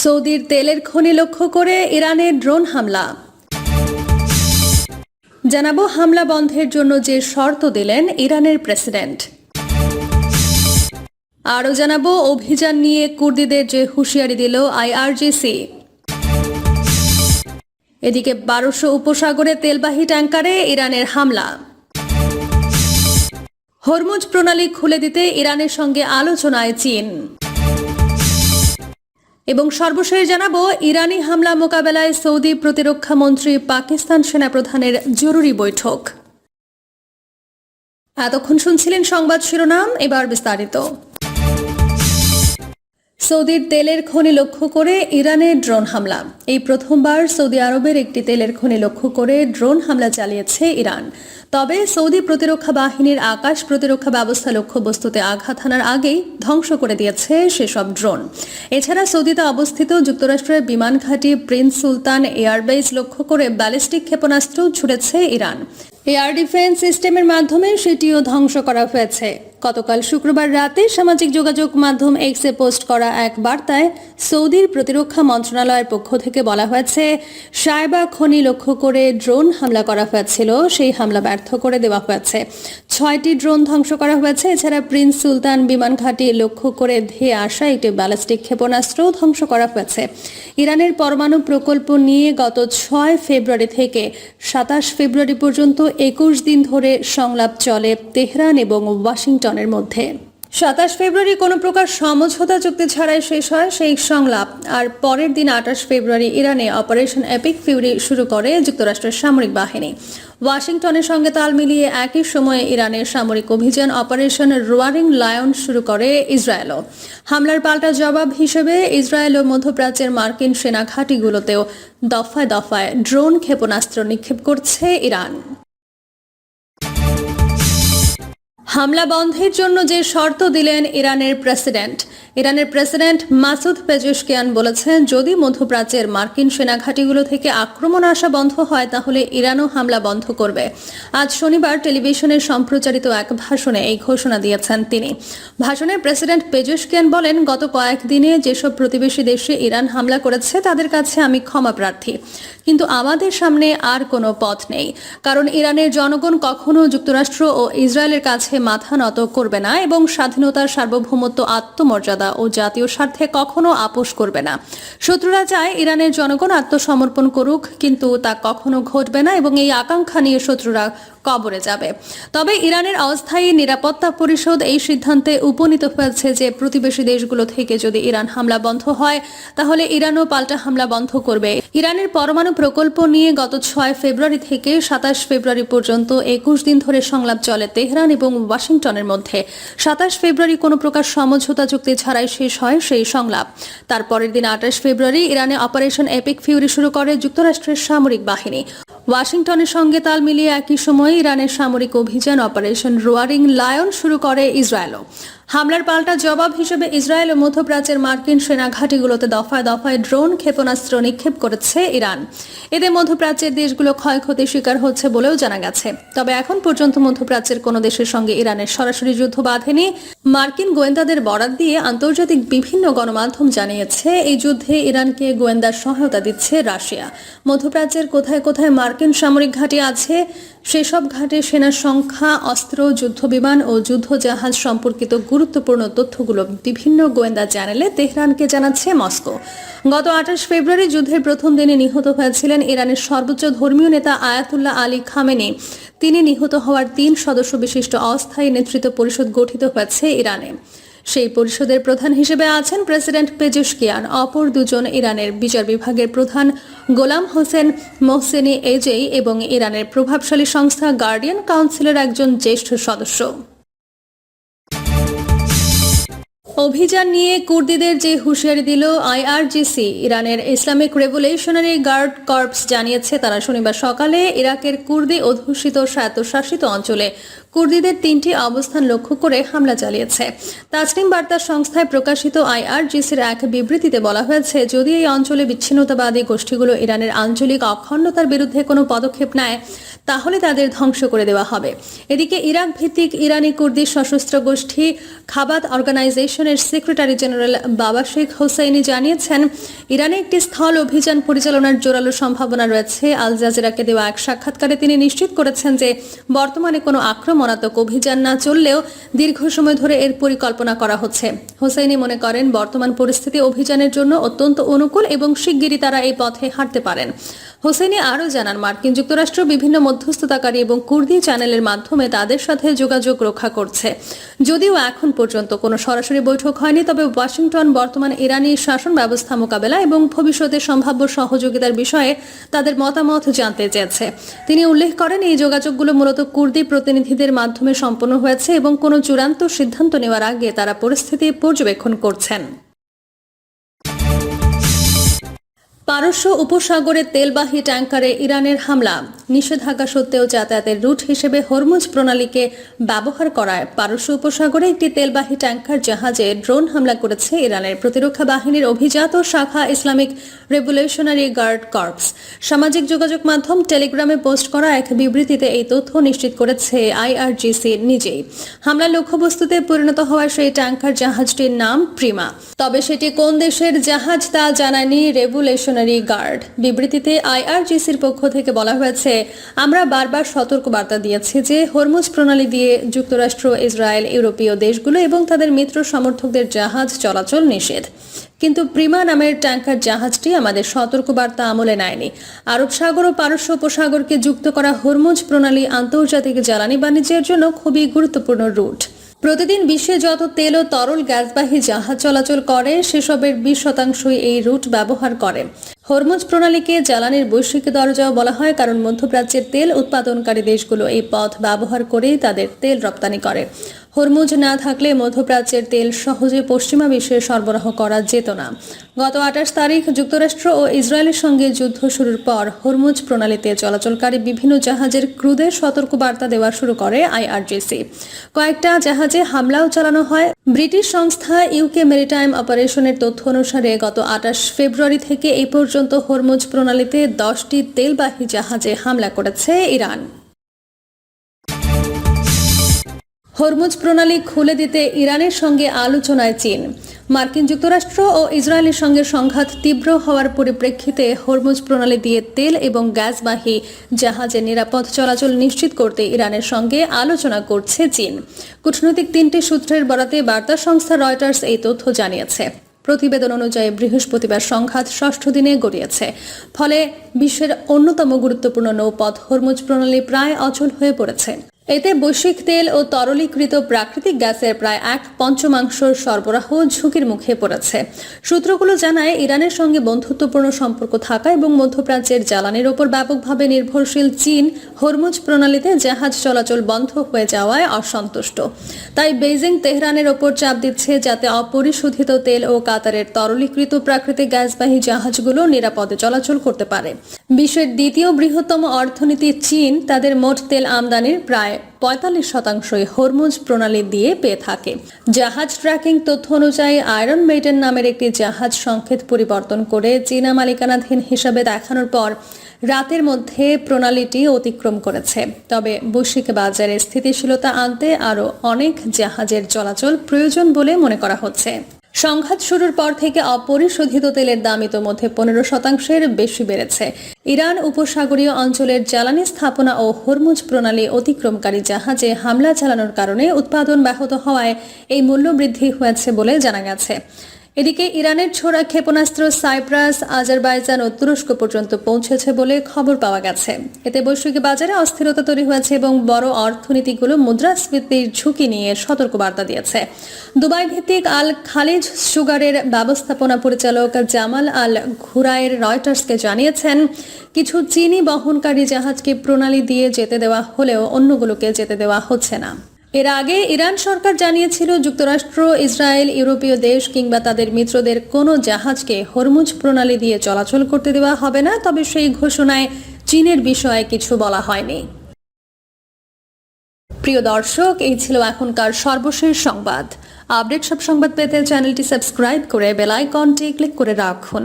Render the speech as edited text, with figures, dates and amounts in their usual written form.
সৌদির তেলের খনি লক্ষ্য করে ইরানের ড্রোন হামলা। জানাবো হামলা বন্ধের জন্য যে শর্ত দিলেন ইরানের প্রেসিডেন্ট। আরও জানাবো অভিযান নিয়ে কুর্দিদের যে হুঁশিয়ারি দিল আইআরজিসি। এদিকে 1200 উপসাগরে তেলবাহী ট্যাঙ্কারে ইরানের হামলা। হরমুজ প্রণালী খুলে দিতে ইরানের সঙ্গে আলোচনায় চীন। এবং সর্বশেষ জানাবো ইরানি হামলা মোকাবেলায় সৌদি প্রতিরক্ষা মন্ত্রী পাকিস্তান সেনাপ্রধানের জরুরি বৈঠক। এতক্ষণ শুনছিলেন সংবাদ শিরোনাম, এবার বিস্তারিত। সৌদির তেলের খনি লক্ষ্য করে ইরানের ড্রোন হামলা। এই প্রথমবার সৌদি আরবের একটি তেলের খনি লক্ষ্য করে ড্রোন হামলা চালিয়েছে ইরান। তবে সৌদি প্রতিরক্ষা বাহিনীর আকাশ প্রতিরক্ষা ব্যবস্থা লক্ষ্যবস্তুতে আঘাত হানার আগেই ধ্বংস করে দিয়েছে সেসব ড্রোন। এছাড়া সৌদিতে অবস্থিত যুক্তরাষ্ট্রের বিমান ঘাঁটি প্রিন্স সুলতান এয়ারবেস লক্ষ্য করে ব্যালিস্টিক ক্ষেপণাস্ত্র ছুড়েছে ইরান। এয়ার ডিফেন্স সিস্টেমের মাধ্যমে সেটিও ধ্বংস করা হয়েছে। গতকাল শুক্রবার রাতে সামাজিক যোগাযোগ মাধ্যম এক্সে পোস্ট করা এক বার্তায় সৌদির প্রতিরক্ষা মন্ত্রণালয়ের পক্ষ থেকে বলা হয়েছে, সায়বা খনি লক্ষ্য করে ড্রোন হামলা করা হয়েছিল, সেই হামলা ব্যর্থ করে দেওয়া হয়েছে। 6টি ড্রোন ধ্বংস করা হয়েছে। এছাড়া প্রিন্স সুলতান বিমান ঘাঁটি লক্ষ্য করে ধেয়ে আসা একটি ব্যালিস্টিক ক্ষেপণাস্ত্রও ধ্বংস করা হয়েছে। ইরানের পরমাণু প্রকল্প নিয়ে গত 6 ফেব্রুয়ারি থেকে 27 ফেব্রুয়ারি পর্যন্ত 21 দিন ধরে সংলাপ চলে তেহরান এবং ওয়াশিংটনের মধ্যে। 27 ফেব্রুয়ারি কোনো প্রকার সমঝোতা চুক্তি ছাড়াই শেষ হয় সেই সংলাপ। আর পরের দিন 28 ফেব্রুয়ারি ইরানে অপারেশন এপিক ফিউরি শুরু করে যুক্তরাষ্ট্রের সামরিক বাহিনী। ওয়াশিংটনের সঙ্গে তাল মিলিয়ে একই সময়ে ইরানের সামরিক অভিযান অপারেশন রোয়ারিং লায়ন শুরু করে ইসরায়েলও। হামলার পাল্টা জবাব হিসেবে ইসরায়েল ও মধ্যপ্রাচ্যের মার্কিন সেনা ঘাঁটিগুলোতেও দফায় দফায় ড্রোন ক্ষেপণাস্ত্র নিক্ষেপ করছে ইরান। হামলা বন্ধের জন্য যে শর্ত দিলেন ইরানের প্রেসিডেন্ট মাসুদ পেজেশকিয়ান বলেছেন, যদি মধ্যপ্রাচ্যের মার্কিন সেনা ঘাঁটিগুলো থেকে আক্রমণ আসা বন্ধ হয় তাহলে ইরানও হামলা বন্ধ করবে। আজ শনিবার টেলিভিশনে সম্প্রচারিত এক ভাষণে এই ঘোষণা দিয়েছেন তিনি। ভাষণে প্রেসিডেন্ট পেজেশকিয়ান বলেন, গত কয়েকদিনে যেসব প্রতিবেশী দেশে ইরান হামলা করেছে তাদের কাছে আমি ক্ষমা প্রার্থী, কিন্তু আমাদের সামনে আর কোনো পথ নেই, কারণ ইরানের জনগণ কখনো যুক্তরাষ্ট্র ও ইসরায়েলের কাছে মাথা নত করবে না এবং স্বাধীনতার সার্বভৌমত্ব, আত্মমর্যাদা ও জাতীয় স্বার্থে কখনো আপোষ করবে না। শত্রুরা চায় ইরানের জনগণ আত্মসমর্পণ করুক, কিন্তু তা কখনো ঘটবে না এবং এই আকাঙ্ক্ষা নিয়ে শত্রুরা কবরে যাবে। তবে ইরানের অস্থায়ী নিরাপত্তা পরিষদ এই সিদ্ধান্তে উপনীত হয়েছে যে প্রতিবেশী দেশগুলো থেকে যদি ইরান হামলা বন্ধ হয় তাহলে ইরানও পাল্টা হামলা বন্ধ করবে। ইরানের পরমাণু প্রকল্প নিয়ে গত 6 ফেব্রুয়ারি থেকে 27 ফেব্রুয়ারি পর্যন্ত 21 দিন ধরে সংলাপ চলে তেহরান এবং ওয়াশিংটনের মধ্যে। 27 ফেব্রুয়ারি কোনো প্রকার সমঝোতা চুক্তি ছাড়াই শেষ হয় সেই সংলাপ। তার পরের দিন 28 ফেব্রুয়ারি ইরানে অপারেশন এপিক ফিউরি শুরু করে যুক্তরাষ্ট্রের সামরিক বাহিনী। ওয়াশিংটনের সঙ্গে তাল মিলিয়ে একই সময়ে ইরানের সামরিক অভিযান অপারেশন রোয়ারিং লায়ন শুরু করে ইসরায়েলও। হামলার পাল্টা জবাব হিসেবে ইসরায়েল ও মধ্যপ্রাচ্যের মার্কিন সেনা ঘাঁটিগুলোতে দফায় দফায় ড্রোন ক্ষেপণাস্ত্র নিক্ষেপ করেছে ইরান। এতে মধ্যপ্রাচ্যের দেশগুলো ক্ষয়ক্ষতির শিকার হচ্ছে বলেও জানা গেছে। তবে এখন পর্যন্ত মধ্যপ্রাচ্যের কোনো দেশের সঙ্গে ইরানের সরাসরি যুদ্ধ বাঁধেনি। মার্কিন গোয়েন্দাদের বরাত দিয়ে আন্তর্জাতিক বিভিন্ন গণমাধ্যম জানিয়েছে, এই যুদ্ধে ইরানকে গোয়েন্দা সহায়তা দিচ্ছে রাশিয়া। মধ্যপ্রাচ্যের কোথায় কোথায় মার্কিন সামরিক ঘাঁটি আছে সেসব ঘাটে সেনার সংখ্যা, অস্ত্র, যুদ্ধবিমান ও যুদ্ধজাহাজ সম্পর্কিত গুরুত্বপূর্ণ তথ্যগুলো বিভিন্ন গোয়েন্দা চ্যানেলে তেহরানকে জানাচ্ছে মস্কো। গত 28 ফেব্রুয়ারি যুদ্ধের প্রথম দিনে নিহত হয়েছিলেন ইরানের সর্বোচ্চ ধর্মীয় নেতা আয়াতুল্লাহ আলী খামেনি। তিনি নিহত হওয়ার 3 সদস্য বিশিষ্ট অস্থায়ী নেতৃত্ব পরিষদ গঠিত হয়েছে ইরানে। সেই পরিষদের প্রধান হিসেবে আছেন প্রেসিডেন্ট পেজেশকিয়ান। অপর দুজন ইরানের বিচার বিভাগের প্রধান গোলাম হোসেন মোহসেনি এজেই এবং ইরানের প্রভাবশালী সংস্থা গার্ডিয়ান কাউন্সিলের একজন জ্যেষ্ঠ সদস্য। অভিযান নিয়ে কুর্দিদের যে হুঁশিয়ারি দিল আইআরজিসি। ইরানের ইসলামিক রেভলিউশনারি গার্ড কর্পস জানিয়েছে, তারা শনিবার সকালে ইরাকের কুর্দি অধ্যুষিত স্বায়ত্তশাসিত অঞ্চলে কুর্দিদের 3টি অবস্থান লক্ষ্য করে হামলা চালিয়েছে। তাসনিম বার্তা সংস্থায় প্রকাশিত আইআরজিসির এক বিবৃতিতে বলা হয়েছে, যদি এই অঞ্চলে বিচ্ছিন্নতাবাদী গোষ্ঠীগুলো ইরানের আঞ্চলিক অখণ্ডতার বিরুদ্ধে কোনো পদক্ষেপ নেয় তাহলে তাদের ধ্বংস করে দেওয়া হবে। এদিকে ইরাক ভিত্তিক ইরানি কুর্দি সশস্ত্র গোষ্ঠী খাবাত অর্গানাইজেশনের সেক্রেটারি জেনারেল বাবা শেখ হোসাইনি জানিয়েছেন, ইরানে একটি স্থল অভিযান পরিচালনার জোরালো সম্ভাবনা রয়েছে। আল জাজিরাকে দেওয়া এক সাক্ষাৎকারে তিনি নিশ্চিত করেছেন যে বর্তমানে কোনো আক্রমণাত্মক অভিযান না চললেও দীর্ঘ সময় ধরে এর পরিকল্পনা করা হচ্ছে। হোসাইনি মনে করেন, বর্তমান পরিস্থিতি অভিযানের জন্য অত্যন্ত অনুকূল এবং শিগগিরই তারা এই পথে হাঁটতে পারেন। হোসেনি আরও জানান, মার্কিন যুক্তরাষ্ট্র বিভিন্ন মধ্যস্থতাকারী এবং কুর্দি চ্যানেলের মাধ্যমে তাদের সাথে যোগাযোগ রক্ষা করছে। যদিও এখন পর্যন্ত কোনো সরাসরি বৈঠক হয়নি, তবে ওয়াশিংটন বর্তমান ইরানি শাসন ব্যবস্থা মোকাবেলা এবং ভবিষ্যতে সম্ভাব্য সহযোগিতার বিষয়ে তাদের মতামত জানতে চেয়েছে। তিনি উল্লেখ করেন, এই যোগাযোগগুলো মূলত কুর্দি প্রতিনিধিদের মাধ্যমে সম্পন্ন হয়েছে এবং কোনো চূড়ান্ত সিদ্ধান্ত নেওয়ার আগে তারা পরিস্থিতি পর্যবেক্ষণ করছেন। পারস্য উপসাগরে তেলবাহী ট্যাঙ্কারে ইরানের হামলা। নিষেধাজ্ঞা সত্ত্বেও যাতায়াতের রুট হিসেবে হরমুজ প্রণালীকে ব্যবহার করায় পারস্য উপসাগরে একটি তেলবাহী ট্যাঙ্কার জাহাজে ড্রোন হামলা করেছে ইরানের প্রতিরক্ষা বাহিনীর অভিজাত শাখা ইসলামিক রেভলিউশনারি গার্ড কর্পস। সামাজিক যোগাযোগ মাধ্যম টেলিগ্রামে পোস্ট করা এক বিবৃতিতে এই তথ্য নিশ্চিত করেছে আইআরজিসি নিজেই। হামলার লক্ষ্যবস্তুতে পরিণত হওয়া সেই ট্যাঙ্কার জাহাজটির নাম প্রিমা। তবে সেটি কোন দেশের জাহাজ তা জানায়নি রেভলিউশনারি গার্ড। বিবৃতিতে আইআরজিসির পক্ষ থেকে বলা হয়েছে, আমরা বারবার সতর্কবার্তা দিয়েছি যে হরমুজ প্রণালী দিয়ে যুক্তরাষ্ট্র, ইসরায়েল, ইউরোপীয় দেশগুলো এবং তাদের মিত্র সমর্থকদের জাহাজ চলাচল নিষেধ। কিন্তু প্রিমা নামের ট্যাঙ্কার জাহাজটি আমাদের সতর্কবার্তা আমলে নেয়নি। আরব সাগর ও পারস্য উপসাগরকে যুক্ত করা হরমুজ প্রণালী আন্তর্জাতিক জ্বালানি বাণিজ্যের জন্য খুবই গুরুত্বপূর্ণ রুট। প্রতিদিন বিশ্বে যত তেল ও তরল গ্যাসবাহী জাহাজ চলাচল করে সেসবের 20% এই রুট ব্যবহার করে। হরমুজ প্রণালীকে জ্বালানির বৈশ্বিক দরজাও বলা হয়, কারণ মধ্যপ্রাচ্যের তেল উৎপাদনকারী দেশগুলো এই পথ ব্যবহার করেই তাদের তেল রপ্তানি করে। হরমুজ না থাকলে মধ্যপ্রাচ্যের তেল সহজে পশ্চিমা বিশ্বে সরবরাহ করা যেত না। গত 28 তারিখ যুক্তরাষ্ট্র ও ইসরায়েলের সঙ্গে যুদ্ধ শুরুর পর হরমুজ প্রণালীতে চলাচলকারী বিভিন্ন জাহাজের ক্রুদের সতর্কবার্তা দেওয়া শুরু করে আইআরজিসি। কয়েকটা জাহাজে হামলাও চালানো হয়। ব্রিটিশ সংস্থা ইউকে মেরিটাইম অপারেশনের তথ্য অনুসারে গত 28 ফেব্রুয়ারি থেকে এই পর্যন্ত হরমুজ প্রণালীতে 10টি তেলবাহী জাহাজে হামলা করেছে ইরান। হরমুজ প্রণালী খুলে দিতে ইরানের সঙ্গে আলোচনায় চীন। মার্কিন যুক্তরাষ্ট্র ও ইসরায়েলের সঙ্গে সংঘাত তীব্র হওয়ার পরিপ্রেক্ষিতে হরমুজ প্রণালী দিয়ে তেল এবং গ্যাসবাহী জাহাজের নিরাপদ চলাচল নিশ্চিত করতে ইরানের সঙ্গে আলোচনা করছে চীন। কূটনৈতিক 3টি সূত্রের বরাতে বার্তা সংস্থা রয়টার্স এই তথ্য জানিয়েছে। প্রতিবেদন অনুযায়ী বৃহস্পতিবার সংঘাত 6ষ্ঠ দিনে গড়িয়েছে। ফলে বিশ্বের অন্যতম গুরুত্বপূর্ণ নৌপথ হরমুজ প্রণালী প্রায় অচল হয়ে পড়েছে। এতে বৈশ্বিক তেল ও তরলীকৃত প্রাকৃতিক গ্যাসের প্রায় 1/5 সরবরাহ ঝুঁকির মুখে পড়েছে। সূত্রগুলো জানায়, ইরানের সঙ্গে বন্ধুত্বপূর্ণ সম্পর্ক থাকা এবং মধ্যপ্রাচ্যের জ্বালানির ওপর ব্যাপকভাবে নির্ভরশীল চীন হরমুজ প্রণালীতে জাহাজ চলাচল বন্ধ হয়ে যাওয়ায় অসন্তুষ্ট। তাই বেইজিং তেহরানের ওপর চাপ দিচ্ছে যাতে অপরিশোধিত তেল ও কাতারের তরলীকৃত প্রাকৃতিক গ্যাসবাহী জাহাজগুলো নিরাপদে চলাচল করতে পারে। বিশ্বের দ্বিতীয় বৃহত্তম অর্থনীতি চীন তাদের মোট তেল আমদানির প্রায় 45% হরমুজ প্রণালী দিয়ে পেয়ে থাকে। জাহাজ ট্র্যাকিং তথ্য অনুযায়ী আয়রন মেইডেন নামের একটি জাহাজ সংকেত পরিবর্তন করে চীনা মালিকানাধীন হিসাবে দেখানোর পর রাতের মধ্যে প্রণালীটি অতিক্রম করেছে। তবে বৈশ্বিক বাজারে স্থিতিশীলতা আনতে আরও অনেক জাহাজের চলাচল প্রয়োজন বলে মনে করা হচ্ছে। সংঘাত শুরুর পর থেকে অপরিশোধিত তেলের দাম ইতোমধ্যে 15% বেশি বেড়েছে। ইরান উপসাগরীয় অঞ্চলের জ্বালানি স্থাপনা ও হরমুজ প্রণালী অতিক্রমকারী জাহাজে হামলা চালানোর কারণে উৎপাদন ব্যাহত হওয়ায় এই মূল্য বৃদ্ধি হয়েছে বলে জানা গেছে। এদিকে ইরানের ছোড়া ক্ষেপণাস্ত্র সাইপ্রাস, আজারবাইজান ও তুরস্ক পর্যন্ত পৌঁছেছে বলে খবর পাওয়া গেছে। এতে বৈশ্বিক বাজারে অস্থিরতা তৈরি হয়েছে এবং বড় অর্থনীতিগুলো মুদ্রাস্ফীতির ঝুঁকি নিয়ে সতর্কবার্তা দিয়েছে। দুবাই ভিত্তিক আল খালিজ সুগারের ব্যবস্থাপনা পরিচালক জামাল আল ঘুরায়ের রয়টার্সকে জানিয়েছেন, কিছু চীনি বহনকারী জাহাজকে প্রণালী দিয়ে যেতে দেওয়া হলেও অন্যগুলোকে যেতে দেওয়া হচ্ছে না। এর আগে ইরান সরকার জানিয়েছিল, যুক্তরাষ্ট্র, ইসরায়েল, ইউরোপীয় দেশ কিংবা তাদের মিত্রদের কোনো জাহাজকে হরমুজ প্রণালী দিয়ে চলাচল করতে দেওয়া হবে না। তবে সেই ঘোষণায় চীনের বিষয়ে কিছু বলা হয়নি। প্রিয় দর্শক, এই ছিল এখনকার সর্বশেষ সংবাদ। আপডেট সব সংবাদ পেতে চ্যানেলটি সাবস্ক্রাইব করে বেল আইকনটি ক্লিক করে রাখুন।